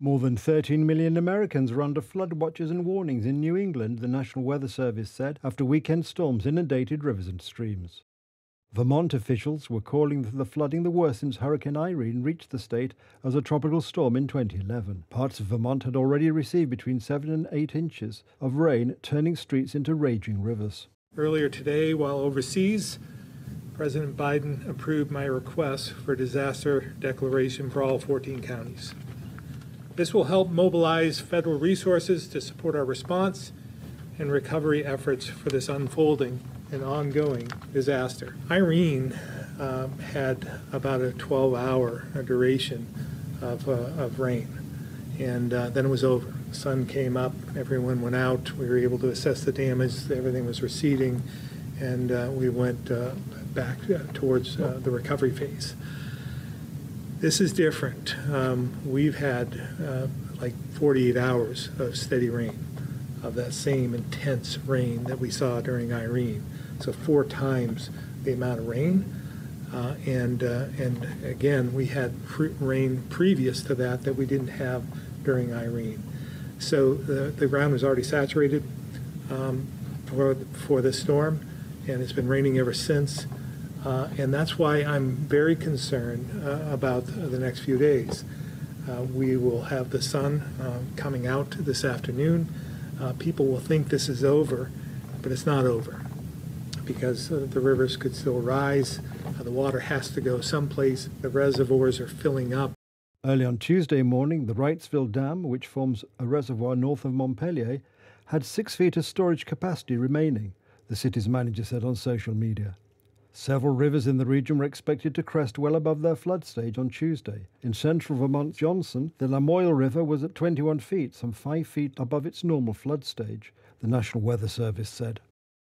More than 13 million Americans are under flood watches and warnings in New England, the National Weather Service said, after weekend storms inundated rivers and streams. Vermont officials were calling the flooding the worst since Hurricane Irene reached the state as a tropical storm in 2011. Parts of Vermont had already received between 7 and 8 inches of rain, turning streets into raging rivers. Earlier today, while overseas, President Biden approved my request for disaster declaration for all 14 counties. This will help mobilize federal resources to support our response and recovery efforts for this unfolding and ongoing disaster. Irene had about a 12-hour duration of rain, and then it was over. The sun came up, everyone went out, we were able to assess the damage, everything was receding, and we went back towards the recovery phase. This is different. We've had like 48 hours of steady rain, of that same intense rain that we saw during Irene. So 4 times the amount of rain. And again, we had rain previous to that we didn't have during Irene. So the ground was already saturated for this storm, and it's been raining ever since. And that's why I'm very concerned about the next few days. We will have the sun coming out this afternoon. People will think this is over, but it's not over, because the rivers could still rise. The water has to go someplace. The reservoirs are filling up. Early on Tuesday morning, the Wrightsville Dam, which forms a reservoir north of Montpelier, had 6 feet of storage capacity remaining, the city's manager said on social media. Several rivers in the region were expected to crest well above their flood stage on Tuesday. In central Vermont's Johnson, the Lamoille River was at 21 feet, some 5 feet above its normal flood stage, the National Weather Service said.